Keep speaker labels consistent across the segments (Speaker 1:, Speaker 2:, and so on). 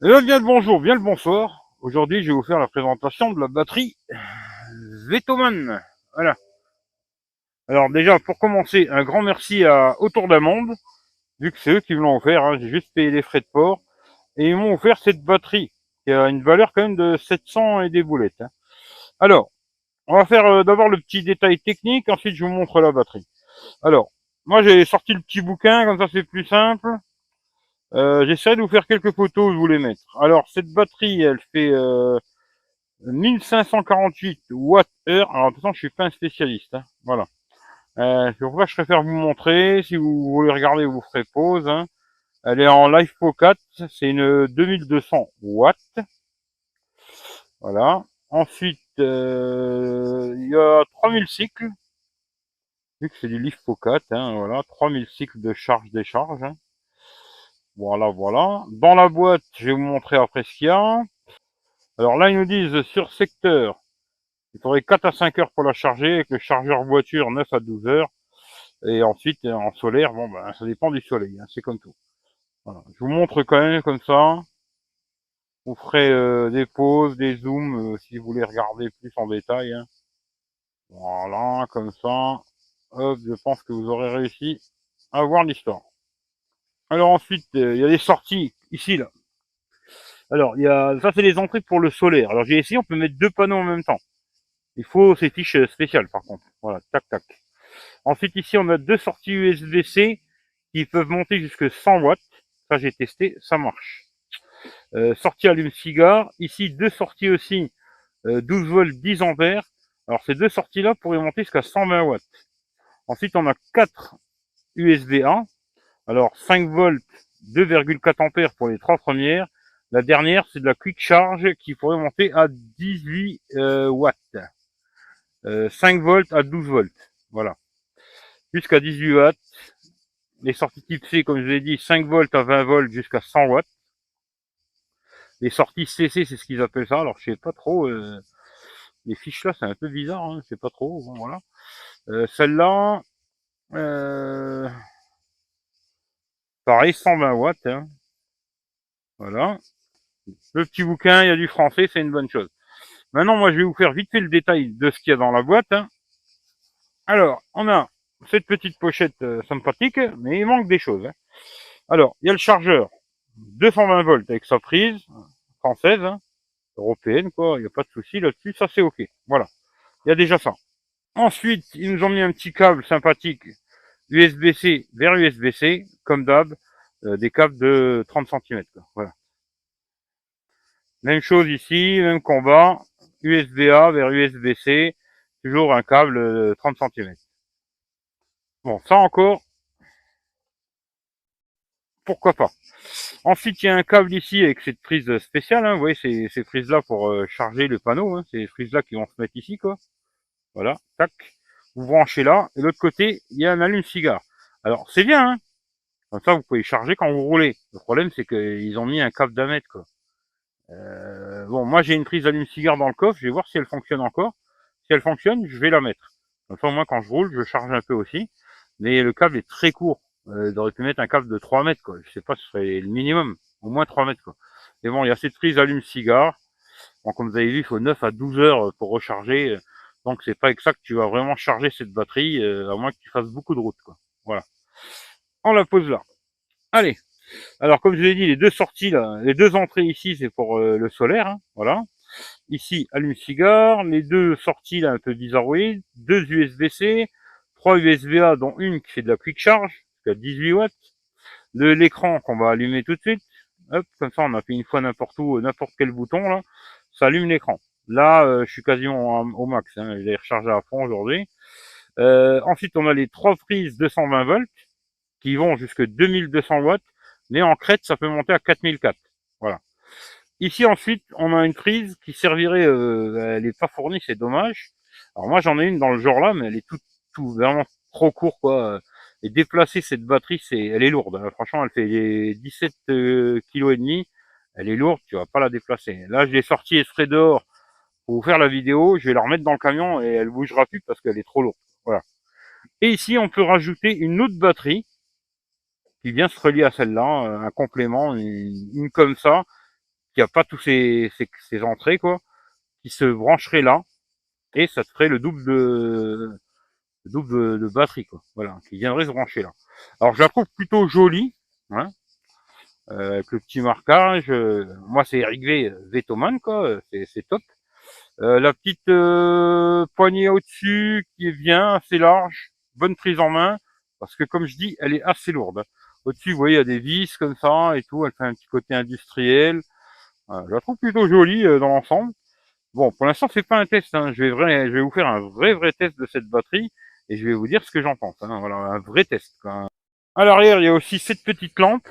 Speaker 1: Et là, bien le bonjour, bien le bonsoir. Aujourd'hui, je vais vous faire la présentation de la batterie Vetoman. Voilà. Alors déjà, pour commencer, un grand merci à Autour d'un Monde, vu que c'est eux qui me l'ont offert. Hein. J'ai juste payé les frais de port. Et ils m'ont offert cette batterie, qui a une valeur quand même de 700 et des boulettes. Hein. Alors, on va faire d'abord le petit détail technique, ensuite je vous montre la batterie. Alors, moi j'ai sorti le petit bouquin, comme ça c'est plus simple. J'essaierai de vous faire quelques photos, je vous les mettre. Alors, cette batterie, elle fait 1548 Wh. Alors, de toute façon, je suis pas un spécialiste. Hein. Voilà. C'est pour ça que je préfère vous montrer. Si vous voulez regarder, vous ferez pause. Hein. Elle est en LiFePO 4. C'est une 2200 watts. Voilà. Ensuite, il y a 3000 cycles. Vu que c'est du LiFePO 4. Hein, voilà. 3000 cycles de charge-décharge. Hein. Voilà, voilà. Dans la boîte, je vais vous montrer après ce qu'il y a. Alors là, ils nous disent sur secteur, il faudrait 4 à 5 heures pour la charger, avec le chargeur voiture 9 à 12 heures. Et ensuite, en solaire, bon, ben, ça dépend du soleil, hein, c'est comme tout. Voilà. Je vous montre quand même comme ça. Vous ferez des pauses, des zooms, si vous voulez regarder plus en détail. Hein. Voilà, comme ça. Hop, je pense que vous aurez réussi à voir l'histoire. Alors ensuite, il y a des sorties, ici, là. Alors, il y a, ça c'est les entrées pour le solaire. Alors j'ai essayé, on peut mettre deux panneaux en même temps. Il faut ces fiches spéciales par contre. Voilà, tac tac. Ensuite ici on a deux sorties USB-C qui peuvent monter jusqu'à 100 watts. Ça j'ai testé, ça marche. Sortie allume-cigare. Ici deux sorties aussi, 12 volts 10 ampères. Alors ces deux sorties là pourraient monter jusqu'à 120 watts. Ensuite on a 4 USB-A. Alors 5 volts 2,4 ampères pour les trois premières. La dernière c'est de la quick charge qui pourrait monter à 18 watts. 5 volts à 12 volts. Voilà. Jusqu'à 18 watts. Les sorties type C, comme je l'ai dit, 5 volts à 20 volts jusqu'à 100 watts. Les sorties CC, c'est ce qu'ils appellent ça. Alors, je sais pas trop. Les fiches là, c'est un peu bizarre. Hein, je sais pas trop. Bon, voilà. Celle-là, pareil, 120 watts. Hein, voilà. Le petit bouquin, il y a du français, c'est une bonne chose. Maintenant, moi, je vais vous faire vite fait le détail de ce qu'il y a dans la boîte. Hein. Alors, on a cette petite pochette sympathique, mais il manque des choses. Hein. Alors, il y a le chargeur 220 volts avec sa prise française, hein, européenne, quoi. Il n'y a pas de souci là-dessus. Ça, c'est OK. Voilà. Il y a déjà ça. Ensuite, ils nous ont mis un petit câble sympathique USB-C vers USB-C, comme d'hab, des câbles de 30 cm. Quoi. Voilà. Même chose ici, même combat, USB-A vers USB-C, toujours un câble 30 cm. Bon, ça encore, pourquoi pas. Ensuite, il y a un câble ici avec cette prise spéciale. Hein. Vous voyez, ces prises-là pour charger le panneau. Hein. Ces prises-là qui vont se mettre ici, quoi. Voilà, tac. Vous branchez là. Et de l'autre côté, il y a un allume-cigare. Alors, c'est bien, hein. Comme ça, vous pouvez charger quand vous roulez. Le problème, c'est qu'ils ont mis un câble d'un mètre, quoi. Bon, moi, j'ai une prise d'allume-cigare dans le coffre. Je vais voir si elle fonctionne encore. Si elle fonctionne, je vais la mettre. Comme ça, moi, quand je roule, je charge un peu aussi. Mais le câble est très court. J'aurais pu mettre un câble de 3 mètres, quoi. Je sais pas, ce serait le minimum. Au moins 3 mètres, quoi. Mais bon, il y a cette prise allume-cigare. Bon, comme vous avez vu, il faut 9 à 12 heures pour recharger. Donc, c'est pas exact. Tu vas vraiment charger cette batterie, à moins que tu fasses beaucoup de route, quoi. Voilà. On la pose là. Allez. Alors, comme je l'ai dit, les deux sorties, là, les deux entrées ici, c'est pour le solaire. Hein. Voilà. Ici, allume-cigare. Les deux sorties, là, un peu bizarroïdes. Deux USB-C. Trois USB-A, dont une qui fait de la quick charge, jusqu'à 18 watts. L'écran qu'on va allumer tout de suite. Hop, comme ça, on appuie une fois n'importe où, n'importe quel bouton, là. Ça allume l'écran. Là, je suis quasiment au max. Hein, je l'ai rechargé à fond aujourd'hui. Ensuite, on a les trois prises 220 volts qui vont jusque 2200 watts. Mais en crête, ça peut monter à 4004. Voilà. Ici, ensuite, on a une prise qui servirait... elle n'est pas fournie, c'est dommage. Alors moi, j'en ai une dans le genre là, mais elle est tout vraiment trop court, quoi. Et déplacer cette batterie, elle est lourde. Hein. Franchement, elle fait 17 kg et demi. Elle est lourde, tu vas pas la déplacer. Là, je l'ai sortie exprès dehors pour vous faire la vidéo. Je vais la remettre dans le camion et elle bougera plus parce qu'elle est trop lourde. Voilà. Et ici, on peut rajouter une autre batterie qui vient se relier à celle-là, un complément, une comme ça, qui a pas tous ces entrées, quoi, qui se brancherait là, et ça te ferait le double de batterie, quoi. Voilà, qui viendrait se brancher là. Alors je la trouve plutôt jolie, hein, avec le petit marquage. Moi c'est Eric V, Vetoman, quoi, c'est top. La petite poignée au-dessus qui est bien assez large, bonne prise en main, parce que comme je dis, elle est assez lourde. Au-dessus, vous voyez, il y a des vis comme ça et tout, elle fait un petit côté industriel. Je la trouve plutôt jolie dans l'ensemble. Bon, pour l'instant, c'est pas un test, hein. Je vais vous faire un vrai test de cette batterie et je vais vous dire ce que j'en pense, hein. Voilà, un vrai test, quoi. À l'arrière, il y a aussi cette petite lampe.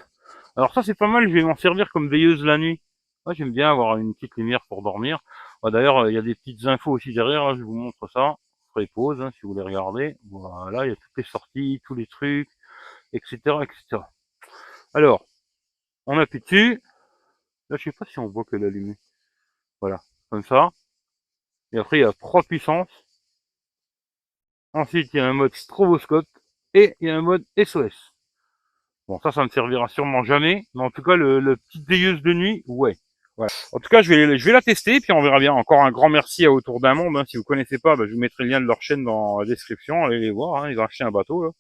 Speaker 1: Alors ça, c'est pas mal, je vais m'en servir comme veilleuse la nuit. Moi, j'aime bien avoir une petite lumière pour dormir. D'ailleurs, il y a des petites infos aussi derrière, là, je vous montre ça. Je ferai pause, hein, si vous voulez regarder. Voilà, il y a toutes les sorties, tous les trucs, etc., etc. Alors, on appuie dessus. Là, je sais pas si on voit qu'elle est allumée. Voilà, comme ça. Et après, il y a 3 puissances. Ensuite, il y a un mode stroboscope et il y a un mode SOS. Bon, ça me servira sûrement jamais, mais en tout cas, le petite veilleuse de nuit, ouais. Voilà. En tout cas, je vais la tester, puis on verra bien. Encore un grand merci à Autour d'un Monde, hein. Si vous connaissez pas, je vous mettrai le lien de leur chaîne dans la description. Allez les voir, hein. Ils ont acheté un bateau, là.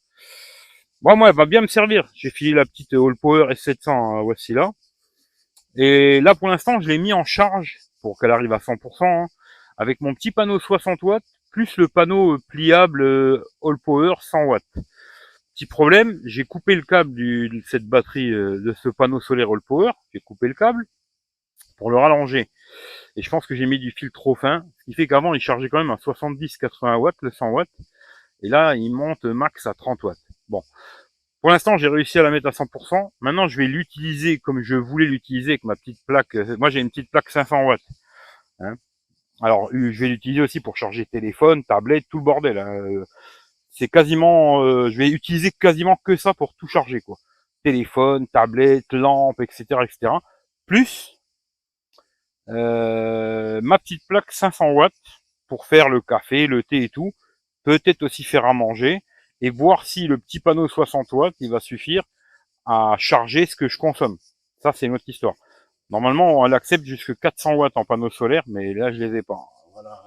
Speaker 1: Bon, moi, elle va bien me servir. J'ai filé la petite All Power S700, voici là. Et là, pour l'instant, je l'ai mis en charge pour qu'elle arrive à 100%, hein, avec mon petit panneau 60 watts, plus le panneau pliable All Power 100 watts. Petit problème, j'ai coupé le câble de cette batterie, de ce panneau solaire All Power. J'ai coupé le câble pour le rallonger. Et je pense que j'ai mis du fil trop fin, ce qui fait qu'avant, il chargeait quand même à 70-80 watts, le 100 watts. Et là, il monte max à 30 watts. Bon. Pour l'instant, j'ai réussi à la mettre à 100%. Maintenant, je vais l'utiliser comme je voulais l'utiliser avec ma petite plaque. Moi, j'ai une petite plaque 500 watts, hein. Alors, je vais l'utiliser aussi pour charger téléphone, tablette, tout le bordel, hein. C'est quasiment, je vais utiliser quasiment que ça pour tout charger, quoi. Téléphone, tablette, lampe, etc., etc. Plus ma petite plaque 500 watts pour faire le café, le thé et tout. Peut-être aussi faire à manger et voir si le petit panneau 60 watts il va suffire à charger ce que je consomme. Ça, c'est une autre histoire. Normalement, elle accepte jusque 400 watts en panneau solaire, mais là, je les ai pas. Voilà.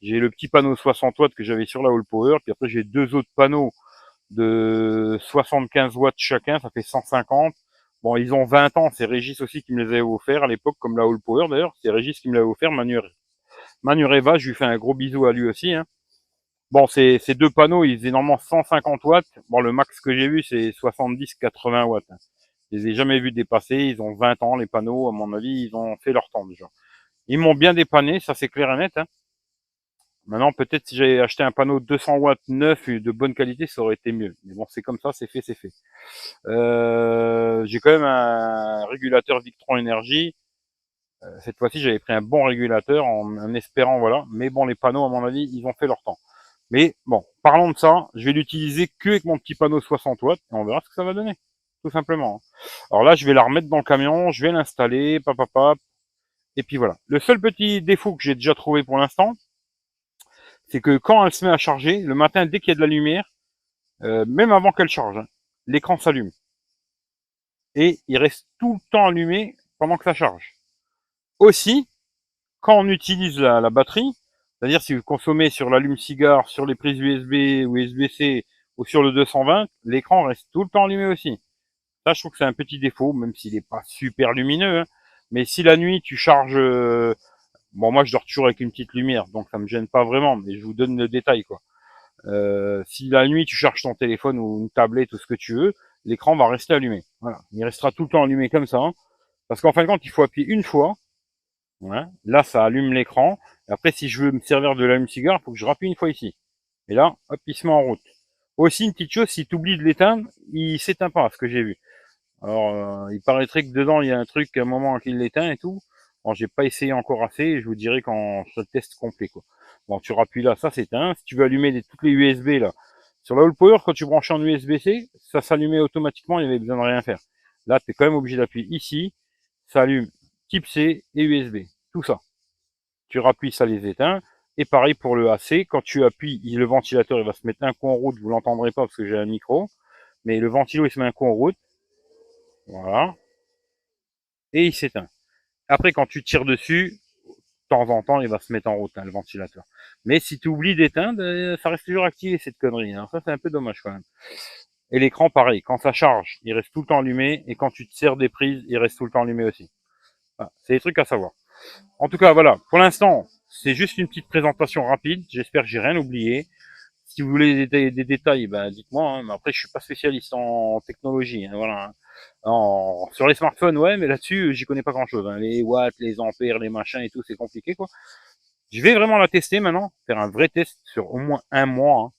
Speaker 1: J'ai le petit panneau 60 watts que j'avais sur la All Power, puis après, j'ai deux autres panneaux de 75 watts chacun, ça fait 150. Bon, ils ont 20 ans, c'est Régis aussi qui me les avait offerts à l'époque, comme la All Power d'ailleurs, c'est Régis qui me l'avait offert, Manureva, je lui fais un gros bisou à lui aussi, hein. Bon, ces deux panneaux, ils faisaient normalement 150 watts. Bon, le max que j'ai vu, c'est 70-80 watts, hein. Je les ai jamais vus dépasser, ils ont 20 ans, les panneaux, à mon avis, ils ont fait leur temps déjà. Ils m'ont bien dépanné, ça c'est clair et net, hein. Maintenant, peut-être si j'avais acheté un panneau de 200 watts neuf et de bonne qualité, ça aurait été mieux. Mais bon, c'est comme ça, c'est fait, c'est fait. J'ai quand même un régulateur Victron Energy. Cette fois-ci, j'avais pris un bon régulateur en espérant, voilà. Mais bon, les panneaux, à mon avis, ils ont fait leur temps. Mais bon, parlons de ça, je vais l'utiliser que avec mon petit panneau 60 watts et on verra ce que ça va donner, tout simplement. Alors là, je vais la remettre dans le camion, je vais l'installer, papapap, et puis voilà. Le seul petit défaut que j'ai déjà trouvé pour l'instant, c'est que quand elle se met à charger, le matin, dès qu'il y a de la lumière, même avant qu'elle charge, hein, l'écran s'allume. Et il reste tout le temps allumé pendant que ça charge. Aussi, quand on utilise la batterie, c'est-à-dire si vous consommez sur l'allume-cigare, sur les prises USB ou USB-C ou sur le 220, l'écran reste tout le temps allumé aussi. Ça, je trouve que c'est un petit défaut, même s'il n'est pas super lumineux, hein. Mais si la nuit, tu charges... bon, moi, je dors toujours avec une petite lumière, donc ça me gêne pas vraiment, mais je vous donne le détail, quoi. Si la nuit, tu charges ton téléphone ou une tablette ou ce que tu veux, l'écran va rester allumé. Voilà. Il restera tout le temps allumé comme ça, hein. Parce qu'en fin de compte, il faut appuyer une fois. Ouais. Là, ça allume l'écran. Après, si je veux me servir de l'allume-cigare, il faut que je rappuie une fois ici. Et là, hop, il se met en route. Aussi, une petite chose, si tu oublies de l'éteindre, il s'éteint pas, ce que j'ai vu. Alors, il paraîtrait que dedans, il y a un truc à un moment qu'il l'éteint et tout. Bon, j'ai pas essayé encore assez, et je vous dirai quand je le teste complet, quoi. Bon, tu rappuies là, ça s'éteint. Si tu veux allumer toutes les USB là, sur la All Power, quand tu branches en USB-C, ça s'allumait automatiquement, il n'y avait besoin de rien faire. Là, tu es quand même obligé d'appuyer ici, ça allume type C et USB, tout ça. Tu rappuies, ça les éteint. Et pareil pour le AC, quand tu appuies, le ventilateur il va se mettre un coup en route, vous l'entendrez pas parce que j'ai un micro, mais le ventilo il se met un coup en route, voilà, et il s'éteint. Après, quand tu tires dessus, de temps en temps, il va se mettre en route, hein, le ventilateur. Mais si tu oublies d'éteindre, ça reste toujours activé, cette connerie. Alors ça, c'est un peu dommage quand même. Et l'écran, pareil, quand ça charge, il reste tout le temps allumé, et quand tu te sers des prises, il reste tout le temps allumé aussi. Voilà, c'est des trucs à savoir. En tout cas, voilà, pour l'instant, c'est juste une petite présentation rapide. J'espère que j'ai rien oublié. Si vous voulez des détails, ben dites-moi. Hein. Mais après, je suis pas spécialiste en technologie. Hein, voilà. Sur les smartphones, ouais, mais là-dessus, j'y connais pas grand-chose. Hein. Les watts, les ampères, les machins et tout, c'est compliqué, quoi. Je vais vraiment la tester maintenant, faire un vrai test sur au moins un mois,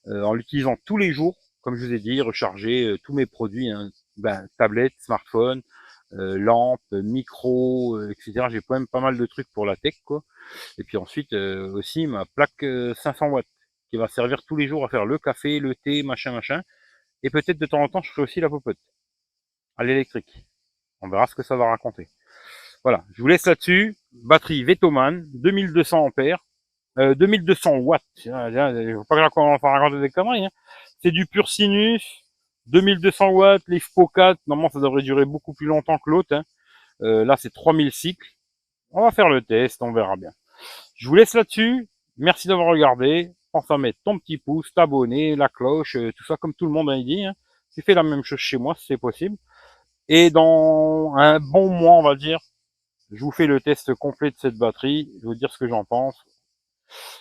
Speaker 1: hein, en l'utilisant tous les jours, comme je vous ai dit, recharger tous mes produits, hein, ben, tablette, smartphone, lampe, micro, etc. J'ai quand même pas mal de trucs pour la tech, quoi. Et puis ensuite aussi ma plaque 500 watts qui va servir tous les jours à faire le café, le thé, machin, machin. Et peut-être de temps en temps, je ferai aussi la popote à l'électrique. On verra ce que ça va raconter. Voilà, je vous laisse là-dessus. Batterie Vetoman, 2200 ampères, 2200 watts. Il ne faut pas qu'on va raconter des conneries. Hein. C'est du pur sinus, 2200 watts, l'IFPO 4. Normalement, ça devrait durer beaucoup plus longtemps que l'autre. Hein. Là, c'est 3000 cycles. On va faire le test, on verra bien. Je vous laisse là-dessus. Merci d'avoir regardé. Pense à mettre ton petit pouce, t'abonner, la cloche, tout ça comme tout le monde a dit. Hein. Tu fais la même chose chez moi si c'est possible. Et dans un bon mois, on va dire, je vous fais le test complet de cette batterie. Je vais vous dire ce que j'en pense.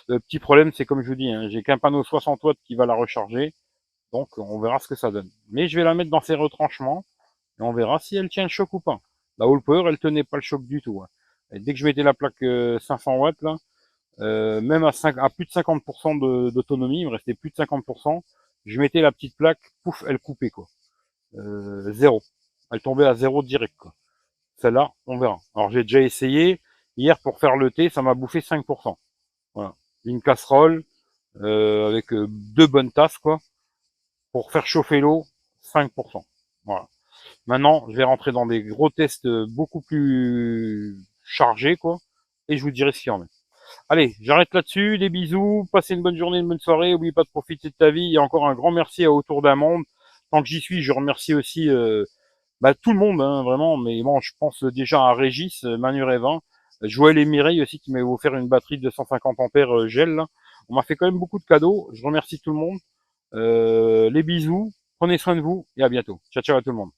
Speaker 1: Le petit problème, c'est comme je vous dis, hein, j'ai qu'un panneau 60 watts qui va la recharger. Donc, on verra ce que ça donne. Mais je vais la mettre dans ses retranchements. Et on verra si elle tient le choc ou pas. La All Power, elle tenait pas le choc du tout. Hein. Et dès que je mettais la plaque 500 watts, là, même à plus de 50% d'autonomie, il me restait plus de 50%, je mettais la petite plaque, pouf, elle coupait, quoi. Zéro. Elle tombait à zéro direct, quoi. Celle-là, on verra. Alors, j'ai déjà essayé. Hier, pour faire le thé, ça m'a bouffé 5%. Voilà. Une casserole, avec deux bonnes tasses, quoi. Pour faire chauffer l'eau, 5%. Voilà. Maintenant, je vais rentrer dans des gros tests beaucoup plus chargés, quoi. Et je vous dirai ce qu'il y en a. Allez, j'arrête là-dessus. Des bisous. Passez une bonne journée, une bonne soirée. N'oubliez pas de profiter de ta vie. Et encore un grand merci à Autour d'un Monde. Tant que j'y suis, je remercie aussi tout le monde, hein, vraiment. Mais bon, je pense déjà à Régis, Manurévin, Joël et Mireille aussi qui m'avaient offert une batterie de 150 ampères gel. Là. On m'a fait quand même beaucoup de cadeaux. Je remercie tout le monde. Les bisous. Prenez soin de vous et à bientôt. Ciao, ciao à tout le monde.